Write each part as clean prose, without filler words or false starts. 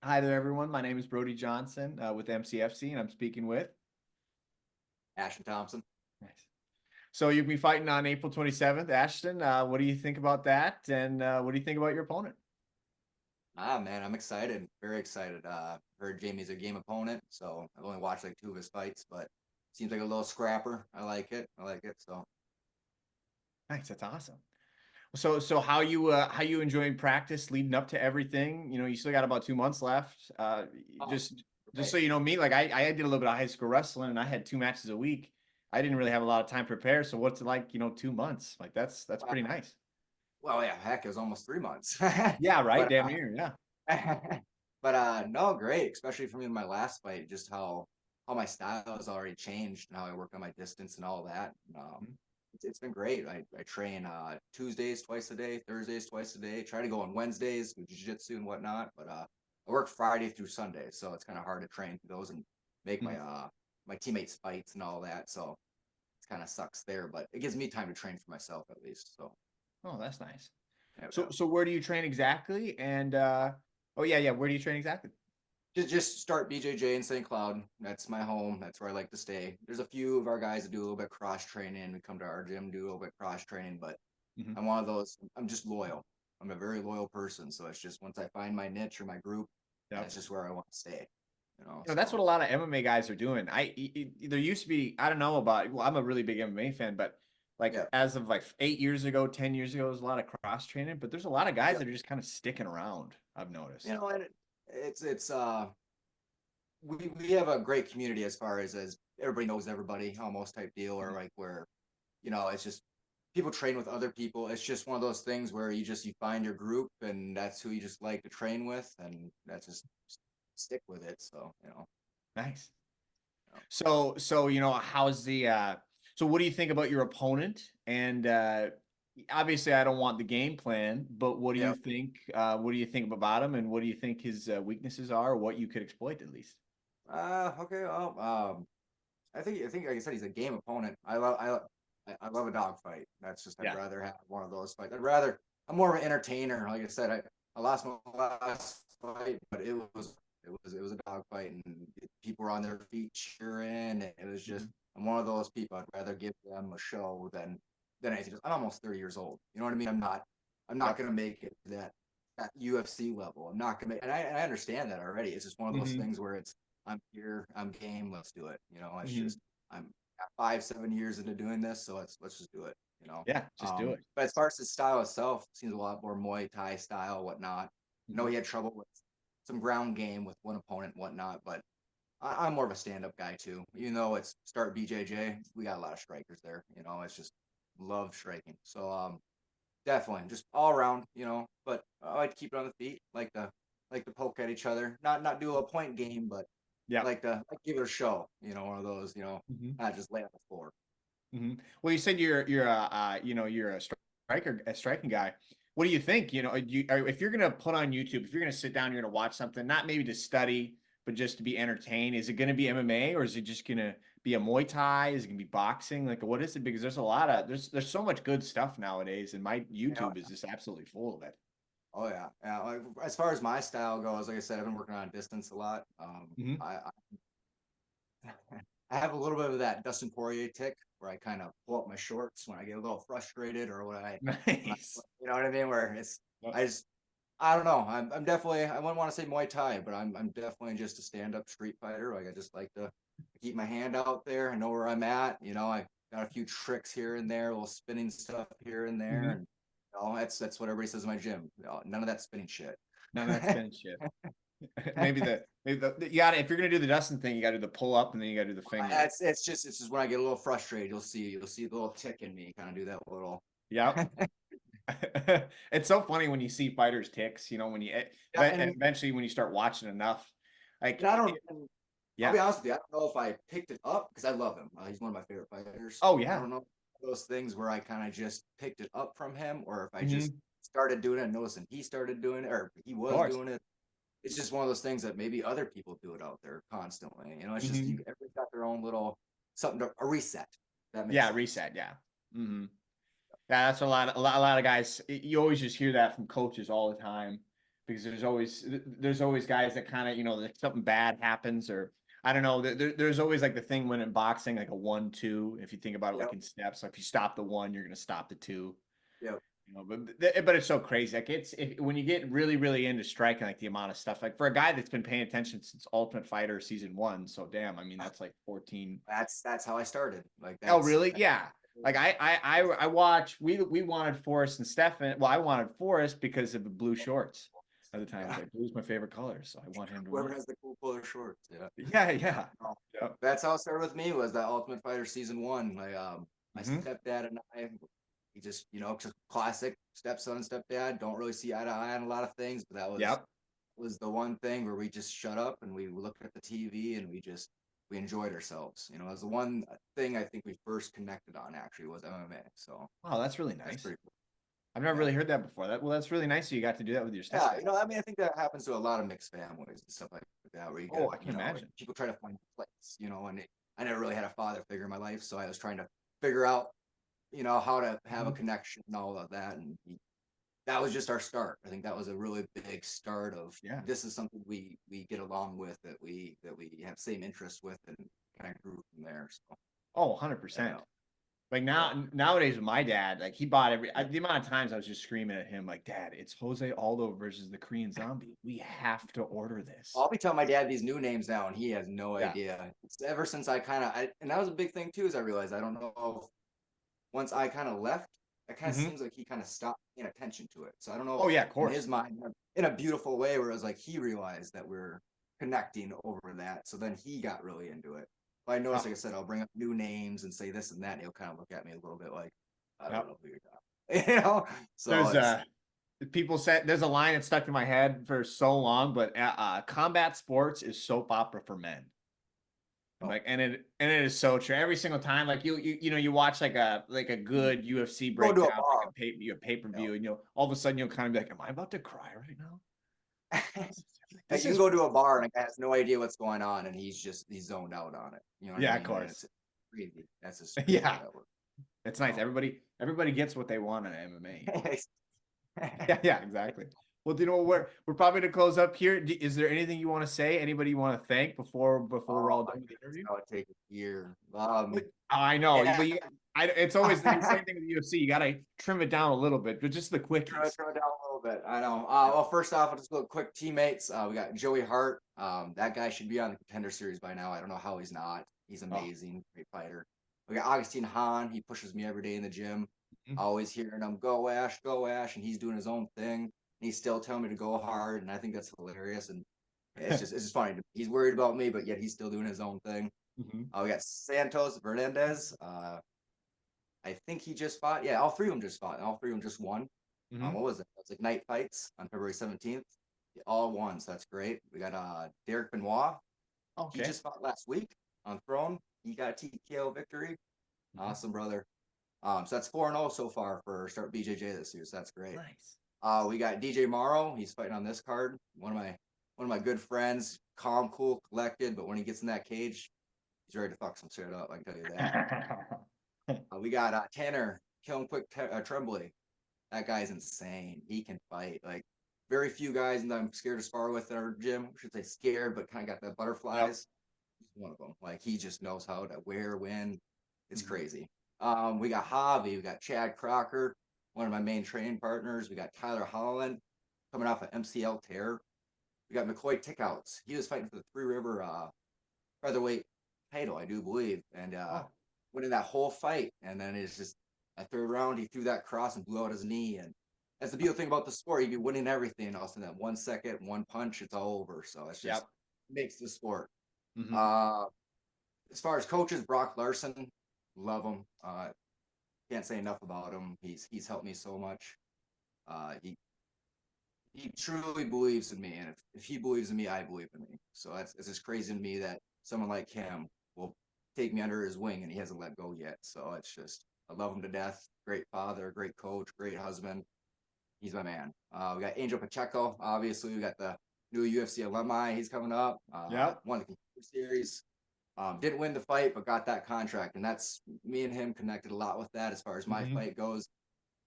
Hi there, everyone. My name is Brody Johnson with MCFC, and I'm speaking with. Ashton Thompson. Nice. So you'll be fighting on April 27th, Ashton. What do you think about that? And what do you think about your opponent? Man, I'm excited. Very excited. Heard Jamie's a game opponent, so I've only watched like two of his fights, but seems like a little scrapper. I like it. I like it. So Nice, that's awesome. So how you enjoying practice leading up to everything? You know, you still got about 2 months left. oh, Just right. so you know, me, like I did a little bit of high school wrestling, and I had 2 matches a week. I didn't really have a lot of time to prepare. So what's it like? 2 months? Like that's pretty Wow. nice. Well, yeah, heck, it was almost 3 months. Yeah, right. but Damn near. Yeah. no, great, especially for me in my last fight, just how my style has already changed and how I work on my distance and all that. It's been great. I train Tuesdays twice a day, Thursdays twice a day. Try to go on Wednesdays, do jiu-jitsu and whatnot, but I work Friday through Sunday, so it's kind of hard to train those and make Mhm. my teammates fights and all that. So it kind of sucks there, but it gives me time to train for myself at least. So Oh, that's nice. yeah, yeah. So where do you train exactly? And oh yeah, where do you train exactly? Just start BJJ in St. Cloud. That's my home. That's where I like to stay. There's a few of our guys that do a little bit cross training. We come to our gym, do a little bit cross training, but Hmm. I'm one of those. I'm just loyal. I'm a very loyal person. So it's just once I find my niche or my group, Yep. that's just where I want to stay. That's So what a lot of MMA guys are doing. There used to be, I don't know about, well, I'm a really big MMA fan, but like yeah, as of like 8 years ago, 10 years ago, there's a lot of cross training, but there's a lot of guys yeah. that are just kind of sticking around, I've noticed. And it's we have a great community as far as everybody knows everybody almost type deal, or Mhm. like where it's just people train with other people. It's just one of those things where you find your group and that's who you just like to train with, and that's just stick with it. So Nice. you know. So how's the so what do you think about your opponent? And obviously I don't want the game plan, but Yeah. what do you think about him and what do you think his weaknesses are, or what you could exploit at least? Okay. Well, I think like I said, he's a game opponent. I love a dog fight. That's just I'd Yeah. rather have one of those fights. I'm more of an entertainer. Like I said, I lost my last fight, but it was a dog fight, and people were on their feet cheering, and it was just Mhm. I'm one of those people. I'd rather give them a show than anything. I'm almost 30 years old. You know what I mean? I'm not Yep. gonna make it to that UFC level. I'm not gonna make, and I understand that already. It's just one of those Hmm. things where I'm here, I'm game, let's do it. It's Hmm. just I'm 5, 7 years into doing this, so let's just do it. Yeah, just do it. But as far as his style itself, it seems a lot more Muay Thai style, whatnot. I know Mhm. he had trouble with some ground game with one opponent, whatnot, but I'm more of a stand-up guy too. Even though it's start BJJ, we got a lot of strikers there. It's just love striking. So definitely just all around. But I like to keep it on the feet, like to poke at each other, not do a point game, but Yeah. like give it a show. One of those. Hmm. Not just lay on the floor. Hmm. Well, you said you're a striking guy. What do you think? If you're gonna put on YouTube, if you're gonna sit down, you're gonna watch something, not maybe to study, but just to be entertained. Is it gonna be MMA or is it just gonna be a Muay Thai? Is it gonna be boxing? Like, what is it? Because there's so much good stuff nowadays, and my You know, YouTube is just absolutely full of it. oh yeah, yeah. Like, as far as my style goes, like I said, I've been working on distance a lot. Hmm. I have a little bit of that Dustin Poirier tick where I kind of pull up my shorts when I get a little frustrated or when I Nice. you know what I mean? Where Yep. I just I don't know. I'm definitely I wouldn't want to say Muay Thai, but I'm definitely just a stand up street fighter. Like I just like to keep my hand out there. I know where I'm at. I got a few tricks here and there, a little spinning stuff here and there, Hmm. and that's what everybody says in my gym. None of that spinning shit. None of that spinach shit. You got to if you're gonna do the Dustin thing, you got to do the pull up and then you got to do the finger. It's just when I get a little frustrated, you'll see the little tick in me kind of do that little. Yep. It's so funny when you see fighters ticks, when Yeah, and eventually when you start watching enough, like and I don't. And I'll yeah. be honest with you, I don't know if I picked it up because I love him. He's one of my favorite fighters. Oh I yeah. don't know those things where I kind of just picked it up from him, or if I just Hmm. started doing it and noticing he started doing it, or he Of was course. doing it. It's just one of those things that maybe other people do it out there constantly. It's just Hmm. everybody's got their own little something a reset. That makes Yeah, sense. reset, yeah. Yeah, that's a lot of guys. You always just hear that from coaches all the time. because there's always guys that kind of, like something bad happens, or I don't know. There's always like the thing when in boxing, like a 1-2. If you think about it, Yep. like in steps, so if you stop the one, you're gonna stop the two. Yep. But it's so crazy. Like when you get really really into striking, like the amount of stuff, like for a guy that's been paying attention since Ultimate Fighter season 1. So damn, I mean that's like 14. That's how I started. Like Oh that's really? Yeah. Like I watch. We wanted Forrest and Stefan. Well, I wanted Forrest because of the blue shorts at the time. yeah. Like blue's my favorite color, so I want him to Whoever win. has the cool color shorts. Yeah. Yeah, yeah. No, Yep. that's how it started with me. Was that Ultimate Fighter season 1? Like my Hmm. stepdad and I, he just just classic stepson and stepdad. Don't really see eye to eye on a lot of things, but that Yep. was the one thing where we just shut up and we looked at the TV and we enjoyed ourselves. It was the one thing I think we first connected on actually was MMA. So Wow, that's really that's nice. pretty cool. I've never Yeah. really heard that before. That's really nice that you got to do that with your Yeah, stepdad. I mean, I think that happens to a lot of mixed families and stuff like that, where you Oh, get, I can like, imagine. people try to find a place, and I never really had a father figure in my life, so I was trying to figure out, how to have a Mhm. connection and all of that, and that was just our start. I think that was a really big start of Yeah. this is something we get along with, that we have same interests with, and kind of grew from there. So Oh, yeah, 100%. Like yeah, nowadays with my dad, like he bought the amount of times I was just screaming at him, like, Dad, it's Jose Aldo versus the Korean Zombie. We have to order this. I'll be telling my dad these new names now, and he has no Yeah. idea. It's ever since and that was a big thing too, is I realized I don't know once I kind of left, it kind of Hmm. seems like he kind of stopped paying attention to it. So I don't know Oh if yeah, of in course. his mind, in a beautiful way, where it was like he realized that we're connecting over that. So then he got really into it. But I noticed, Oh, like I said, I'll bring up new names and say this and that, and he'll kind of look at me a little bit like, I don't yep. know who you're talking. So There's it's people said there's a line that stuck in my head for so long, but combat sports is soap opera for men. oh, And it is so true. Every single time, like you watch like a good UFC go to a breakdown, like bar. a pay per You know? view, and all of a sudden you'll kind of be like, "Am I about to cry right now?" Like, Like this you can is go to a bar and a guy has no idea what's going on, and he's zoned out on it. You know what I yeah, of mean? And it's course, crazy. That's just crazy how yeah, that works. it's nice. So. Everybody gets what they want in MMA. Yeah, yeah, exactly. Well, do you know what, we're probably gonna close up here. Is there anything you want to say? Anybody you want to thank before we're Oh all my done with the goodness, interview? that would take a year. I know, Yeah. but it's always the same thing with the UFC. You gotta trim it down a little bit, but just the quickies. Throw it down a little bit. I know. Well, first off, I'll just go quick teammates. We got Joey Hart. That guy should be on the Contender Series by now. I don't know how he's not. He's Oh, amazing, great fighter. We got Augustine Hahn. He pushes me every day in the gym. mhm. Always hearing him go Ash, and he's doing his own thing. And he's still telling me to go hard, and I think that's hilarious. And it's just funny. He's worried about me, but yet he's still doing his own thing. Mhm. We got Santos Fernandez. I think he just fought. Yeah, all three of them just fought. All three of them just won. Mhm. What was it? It was like night fights on February 17th. All won, so that's great. We got Derek Benoit. He Okay. just fought last week on Throne. He got a TKO victory. Mhm. Awesome, brother. So that's 4-0 so far for start BJJ this year. So that's great. Nice. We got DJ Morrow. He's fighting on this card. One of my good friends. Calm, cool, collected, but when he gets in that cage, he's ready to fuck some shit up. I can tell you that. We got Tanner Killing Quick Tremblay. That guy's insane. He can fight. Like very few guys that I'm scared to spar with in our gym. I should say scared, but kind of got the Yep. butterflies. He's one of them. Like he just knows how to where, when. It's Mhm. crazy. We got Javi. We got Chad Crocker, one of my main training partners. We got Tyler Holland coming off an MCL tear. We got McCoy Tickouts. He was fighting for the Three River featherweight title, I do believe, and Oh. winning that whole fight. And then it's just a third round, he threw that cross and blew out his knee. And that's the beautiful thing about the sport. You be winning everything. Also, that 1 second, one punch, it's all over. So it's just Yep. makes the sport. Mhm. Uh, as far as coaches, Brock Larson, love him. Can't say enough about him. He's helped me so much. He truly believes in me, and if he believes in me, I believe in me. So it's just crazy to me that someone like him will take me under his wing, and he hasn't let go yet. So it's just I love him to death. Great father, great coach, great husband. He's my man. We got Angel Pacheco. Obviously, we got the new UFC alumni. He's coming up. Yep. Won the Contender Series. Didn't win the fight, but got that contract, and that's me and him connected a lot with that as far as my Mhm. fight goes.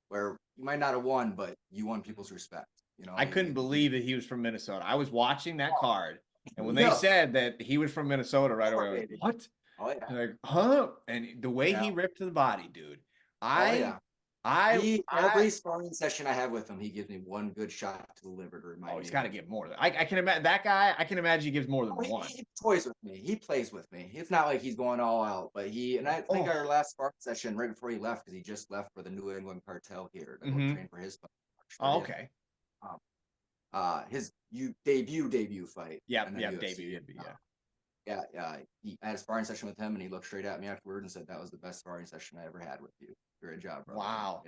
Where you might not have won, but you won people's respect. You know, I couldn't believe that he was from Minnesota. I was watching that card, and when they yeah. said that he was from Minnesota right away, I was like, Baby. what? Oh yeah. And like, huh? And the way Yeah. he ripped to the body, dude. Oh yeah. I, Every sparring session I have with him, he gives me one good shot to deliver to oh, remind he's me got to of him. give more than I can imagine that guy. I can imagine he gives more than Oh, one. he toys with me. He plays with me. It's not like he's going all out, but and I think Oh, our last sparring session right before he left, because he just left for the New England cartel here to go train for his fight, March oh 30th. okay. His debut fight. Yep, And then yep, UFC. debut, yeah. Yeah. I had a sparring session with him, and he looked straight at me afterward and said, "That was the best sparring session I ever had with you. Great job, brother." Wow.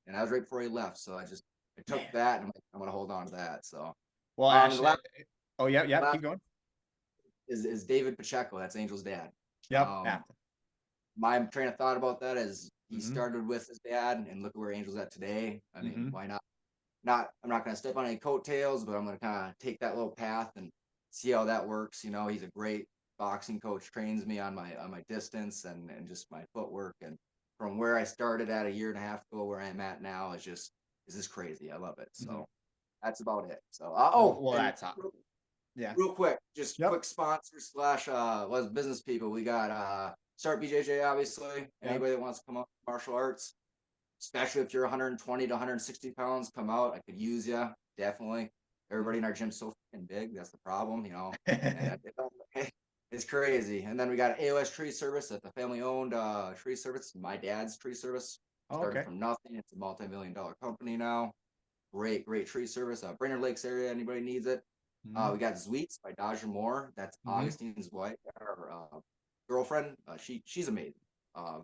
And that was right before he left, so I took that, and I'm gonna hold on to that. So, Well, the Ashton. last, Oh, yeah, yeah. last Keep going. is David Pacheco. That's Angel's dad. Yep. After. My train of thought about that is he Mm-hmm. started with his dad, and look at where Angel's at today. I mean, Mm-hmm. why not? I'm not going to step on any coattails, but I'm going to kind of take that little path and see how that works. You know, he's a great boxing coach, trains me on my distance and just my footwork. And from where I started at a year and a half ago, where I'm at now is just crazy. I love it. So that's about it. So Well, and that's yeah. real quick, just Yep. quick sponsors slash business people. We got Start BJJ, obviously. Anybody that wants to come up with martial arts, especially if you're 120 to 160 pounds, come out. I could use you, definitely. Everybody in our gym's so fucking big. That's the problem, you know. And it's crazy. And then we got AOS Tree Service. That's a family-owned tree service. My dad's tree service. Started from nothing. It's a multi-million-dollar company now. Great tree service. Brainerd Lakes area. Anybody needs it. We got Zweets by Dodger Moore. That's Augustine's wife, our girlfriend. She's amazing.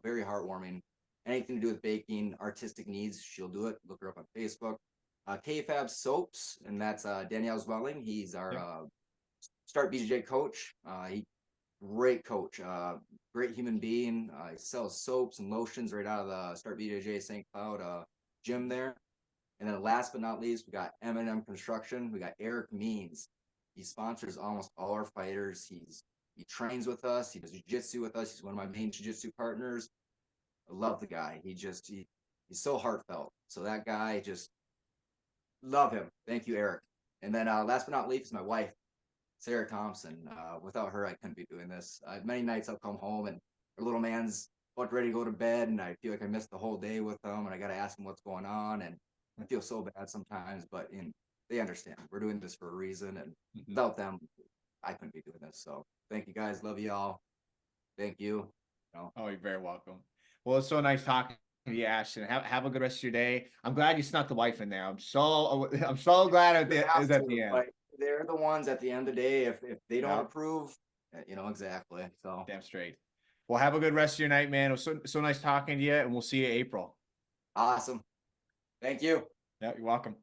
Very heartwarming. Anything to do with baking, artistic needs, she'll do it. Look her up on Facebook. KFAB Soaps, and that's Danielle Zwelling. He's our Start BJJ coach. Great coach, great human being. He sells soaps and lotions right out of the Start BJJ St. Cloud gym there. And then last but not least, we got M&M Construction. We got Eric Means. He sponsors almost all our fighters. He trains with us. He does jiu-jitsu with us. He's one of my main jiu-jitsu partners. I love the guy. He's so heartfelt. So that guy, just love him. Thank you, Eric. And then last but not least is my wife, Sarah Thompson. Without her, I couldn't be doing this. Many nights I'll come home and our little man's about ready to go to bed, and I feel like I missed the whole day with him, and I got to ask him what's going on, and I feel so bad sometimes, but they understand. We're doing this for a reason, and without them, I couldn't be doing this. So thank you guys. Love you all. Thank you. Oh, you're very welcome. Well, it's so nice talking to you, Ashton. Have a good rest of your day. I'm glad you snuck the wife in there. I'm so glad is at the end. They're the ones at the end of the day. If they don't approve, exactly. So damn straight. Well, have a good rest of your night, man. It was so nice talking to you, and we'll see you April. Awesome. Thank you. Yeah, you're welcome.